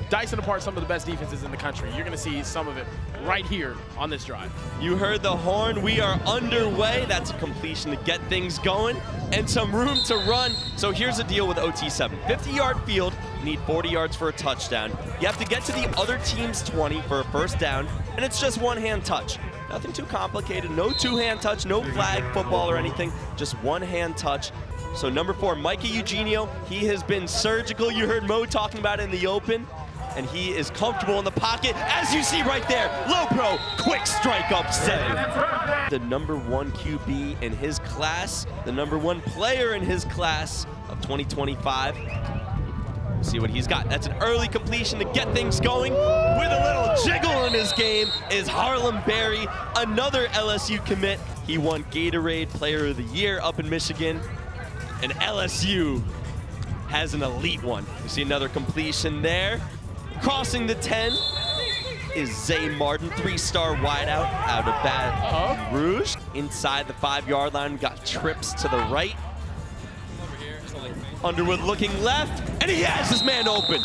dicing apart some of the best defenses in the country. You're going to see some of it right here on this drive. You heard the horn. We are underway. That's a completion to get things going and some room to run. So here's the deal with OT7. 50-yard field, need 40 yards for a touchdown. You have to get to the other team's 20 for a first down, and it's just one-hand touch. Nothing too complicated. No two-hand touch, no flag football or anything, just one-hand touch. So number 4, Micah Eugenio, he has been surgical. You heard Mo talking about it in the open, and he is comfortable in the pocket. As you see right there, low pro, quick strike up 7. The number 1 QB in his class, the number 1 player in his class of 2025. See what he's got. That's an early completion to get things going. With a little jiggle in his game is Harlem Berry, another LSU commit. He won Gatorade Player of the Year up in Michigan. And LSU has an elite one. You see another completion there. Crossing the 10 is Zay Martin, 3-star wideout out of Baton Rouge. Inside the 5-yard line, got trips to the right. Underwood looking left, and he has his man open.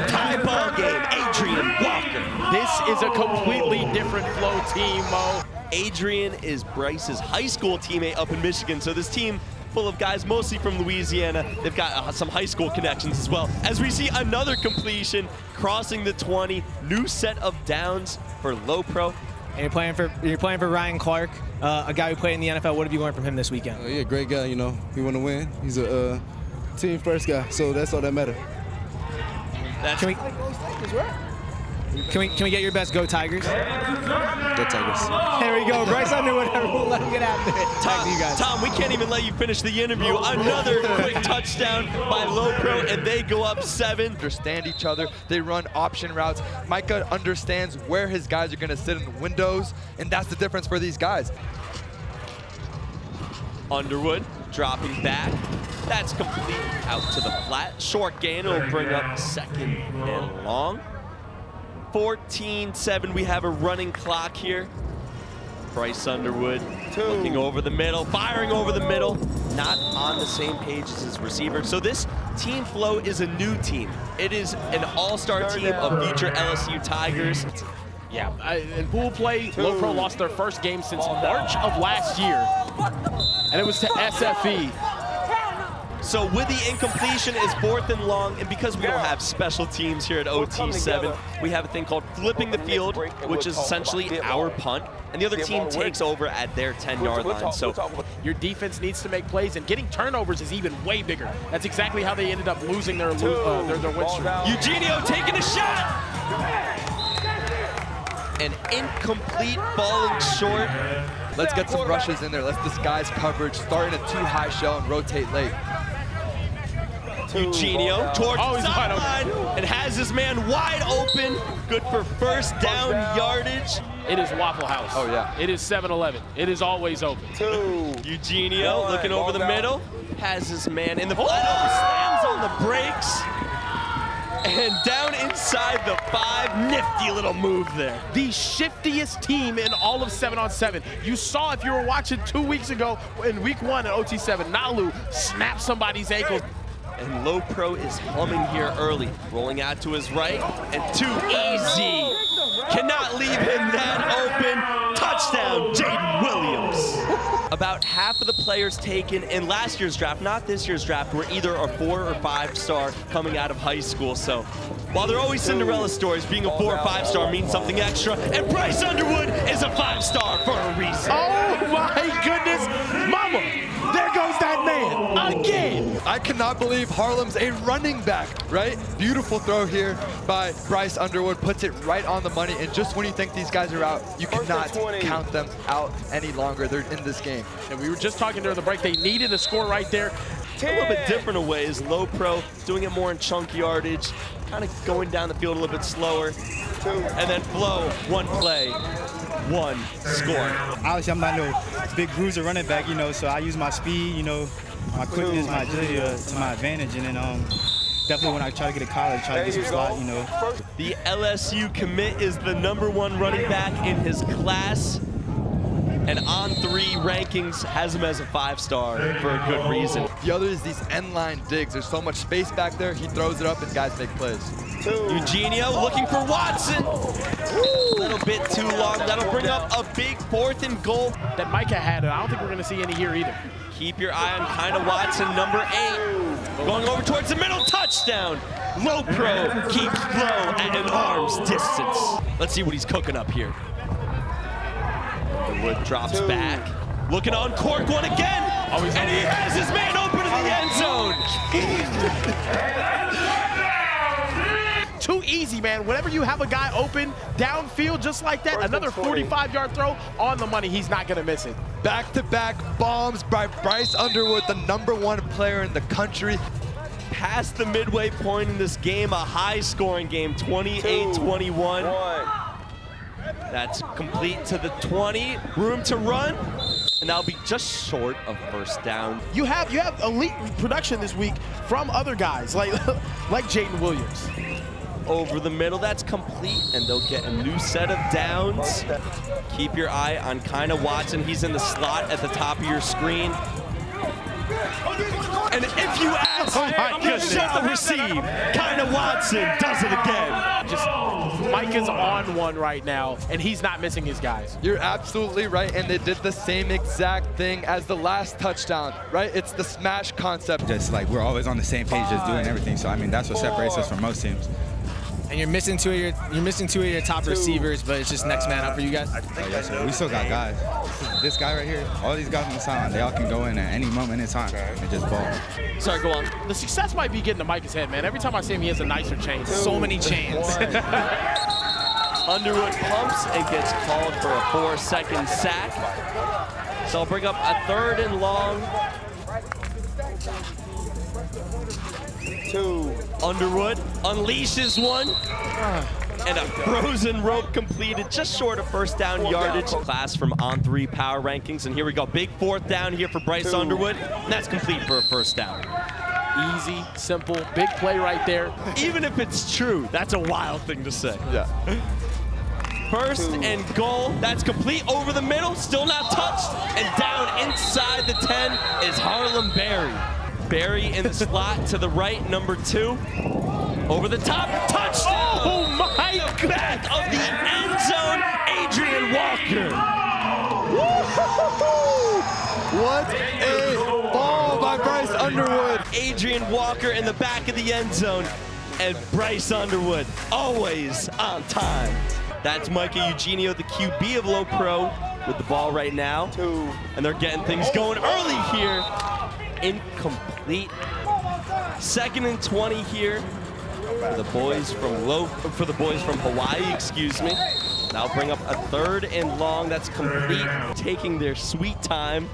Tie ball game, Adrian Walker. This is a completely different Fleaux team, Mo. Adrian is Bryce's high school teammate up in Michigan, so this team full of guys mostly from Louisiana. They've got some high school connections as well. As we see another completion crossing the 20, new set of downs for low pro. And you're playing for Ryan Clark, a guy who played in the NFL. What have you learned from him this weekend? Yeah, great guy. You know, he want to win. He's a team first guy, so that's all that matters. Can we get your best Go Tigers? Go Tigers. There we go. Bryce Underwood. We'll let him get after it. Back to you guys. Tom, we can't even let you finish the interview. Another quick touchdown by Low Pro, and they go up 7. Understand each other. They run option routes. Micah understands where his guys are going to sit in the windows, and that's the difference for these guys. Underwood dropping back. That's complete out to the flat. Short gain will bring up 2nd and long. 14-7, we have a running clock here. Bryce Underwood looking over the middle, firing over the middle, not on the same page as his receiver. So this Team Fleaux is a new team. It is an all-star team of future LSU Tigers. Yeah, in pool play, Low Pro lost their first game since March of last year, and it was to SFE. So with the incompletion is 4th and long, and because we don't have special teams here at OT7, we have a thing called flipping the field, which is essentially our punt, and the other team takes over at their 10-yard line. So your defense needs to make plays, and getting turnovers is even way bigger. That's exactly how they ended up losing their win streak. Eugenio taking a shot! An incomplete, falling short. Let's get some rushes in there. Let's disguise coverage, start in a 2-high shell and rotate late. Eugenio towards the sideline and has his man wide open. Good for first down yardage. It is Waffle House. Oh, yeah. It is 7-Eleven. It is always open. Eugenio looking over the middle, has his man in the slams on the brakes. And down inside the 5, nifty little move there. The shiftiest team in all of 7-on-7. You saw, if you were watching 2 weeks ago in week 1 at OT7, Nalu snapped somebody's ankle. And Low Pro is humming here early. Rolling out to his right, and too easy. Cannot leave him that open. Touchdown, Jaden Williams. About half of the players taken in last year's draft, not this year's draft, were either a 4 or 5-star coming out of high school. So while they're always Cinderella stories, being a 4 or 5-star means something extra. And Bryce Underwood is a 5-star for a reason. Oh my goodness, mama. There goes that man again. I cannot believe Harlem's a running back, right? Beautiful throw here by Bryce Underwood, puts it right on the money. And just when you think these guys are out, you cannot count them out any longer. They're in this game. And we were just talking during the break, they needed a score right there. A little bit different in ways. Low Pro doing it more in chunk yardage, kind of going down the field a little bit slower. And then Fleaux, 1 play, 1 score. Obviously, I'm not no big bruiser running back, you know, so I use my speed, you know, my quickness, my agility to my advantage, and then definitely when I try to get a college, try to get some slot, you know. The LSU commit is the #1 running back in his class, and On3 rankings has him as a 5-star for a good reason. The other is these end line digs. There's so much space back there. He throws it up and guys make plays. Eugenio looking for Watson. A little bit too long. That'll bring up a big 4th and goal. That Micah had, and I don't think we're going to see any here either. Keep your eye on kind of Watson, number 8. Going over towards the middle, touchdown. Low Pro keeps Fleaux at an arm's distance. Let's see what he's cooking up here. Wood drops back. Looking on Cork one again. And he has his man open in the end zone. Too easy, man. Whenever you have a guy open downfield just like that, another 45-yard throw on the money, he's not going to miss it. Back-to-back bombs by Bryce Underwood, the #1 player in the country. Past the midway point in this game, a high-scoring game, 28-21. That's complete to the 20. Room to run, and that'll be just short of first down. You have elite production this week from other guys like Jaden Williams. Over the middle, that's complete, and they'll get a new set of downs. Keep your eye on kind of Watson. He's in the slot at the top of your screen. And if you ask, you shall receive. Kind of Watson does it again. Just Micah's on one right now, and he's not missing his guys. You're absolutely right, and they did the same exact thing as the last touchdown, right? It's the smash concept. Just like we're always on the same page, just doing everything. So I mean, that's what separates us from most teams. And you're missing two of your top receivers, but it's just next man up for you guys. Oh, yes, sir. We still got guys. This guy right here, all these guys on the sideline, they all can go in at any moment in time and just ball. Sorry, go on. The success might be getting to Micah's head, man. Every time I see him, he has a nicer chain. So many chains. Underwood pumps and gets called for a 4-second sack. So I'll bring up a 3rd and long. Underwood unleashes one. And a frozen rope completed just short of first down yardage. Class from On3 Power Rankings. And here we go. Big 4th down here for Bryce Underwood. And that's complete for a first down. Easy, simple, big play right there. Even if it's true, that's a wild thing to say. Yeah. 1st and goal. That's complete over the middle. Still not touched. And down inside the 10 is Harlem Berry. Berry in the slot to the right, number 2. Over the top, touchdown! Oh my God! Back of the end zone, Adrian Walker. What a ball by Bryce Underwood. Adrian Walker in the back of the end zone, and Bryce Underwood always on time. That's Micah Eugenio, the QB of Low Pro, with the ball right now. And they're getting things going early here. Incomplete. 2nd and 20 here for the boys from Hawaii, excuse me. Now bring up a 3rd and long. That's complete, taking their sweet time.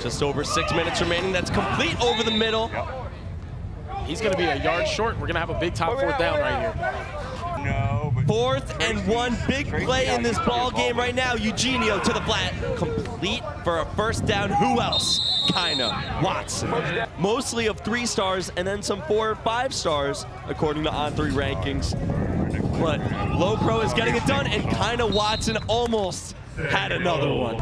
Just over 6 minutes remaining. That's complete over the middle. He's going to be a yard short. We're going to have a big top 4th down right here. 4th and 1, big play in this ball game right now. Eugenio to the flat, complete for a first down. Who else? Kinda Watson. Mostly of 3 stars and then some 4 or 5 stars according to On3 rankings. But Low Pro is getting it done, and Kinda Watson almost had another one.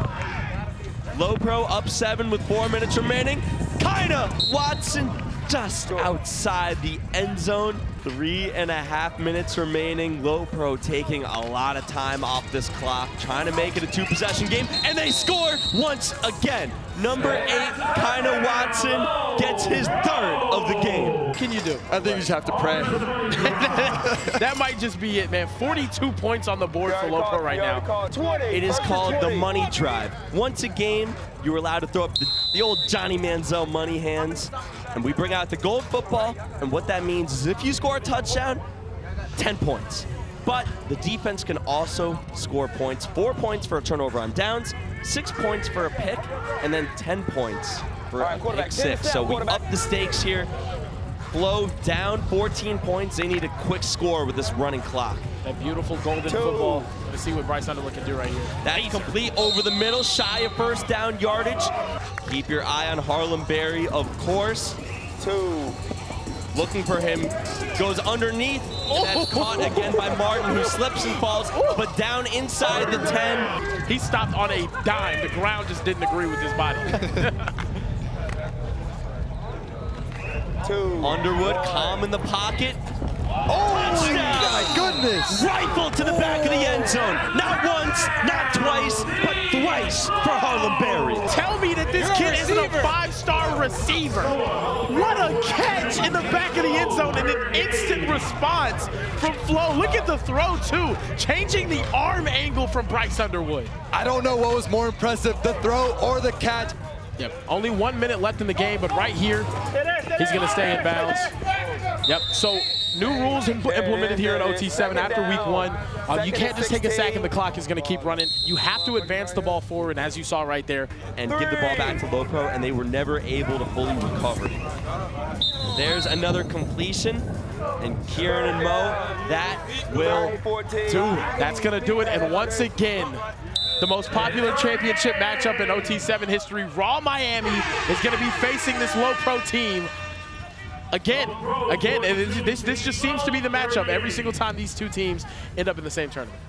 Low Pro up 7 with 4 minutes remaining. Kinda Watson just outside the end zone. 3.5 minutes remaining. Low Pro taking a lot of time off this clock, trying to make it a 2-possession game, and they score once again. Number 8, Kinda Watson, gets his 3rd of the game. What can you do? I think you just have to pray. That might just be it, man. 42 points on the board for Low Pro right now. It is called the money drive. Once a game, you're allowed to throw up the old Johnny Manziel money hands. And we bring out the gold football, and what that means is if you score a touchdown, 10 points. But the defense can also score points. 4 points for a turnover on downs, 6 points for a pick, and then 10 points for a pick 6. So we up the stakes here. Fleaux down 14 points. They need a quick score with this running clock. That beautiful golden football. Let's see what Bryce Underwood can do right here. That's complete over the middle, shy of first down yardage. Keep your eye on Harlem Berry, of course. 2. Looking for him, goes underneath, and that's caught again by Martin, who slips and falls, but down inside the 10. He stopped on a dime. The ground just didn't agree with his body. Underwood calm in the pocket. Oh, Touchdown! My goodness! Rifle to the back of the end zone. Not once, not twice, but thrice for Harlem Berry. Tell me that this kid isn't a 5-star receiver. What a catch in the back of the end zone and an instant response from Fleaux. Look at the throw too, changing the arm angle from Bryce Underwood. I don't know what was more impressive, the throw or the catch. Yep, only 1 minute left in the game, but right here, he's gonna stay in bounds. Yep, so new rules implemented here at OT7 after week 1. You can't just take a sack and the clock is gonna keep running. You have to advance the ball forward, as you saw right there. And give the ball back to Low Pro, and they were never able to fully recover. There's another completion, and Kieran and Mo, that will do. That's gonna do it, and once again, the most popular championship matchup in OT7 history, Raw Miami is gonna be facing this Low Pro team. Again, this just seems to be the matchup every single time these two teams end up in the same tournament.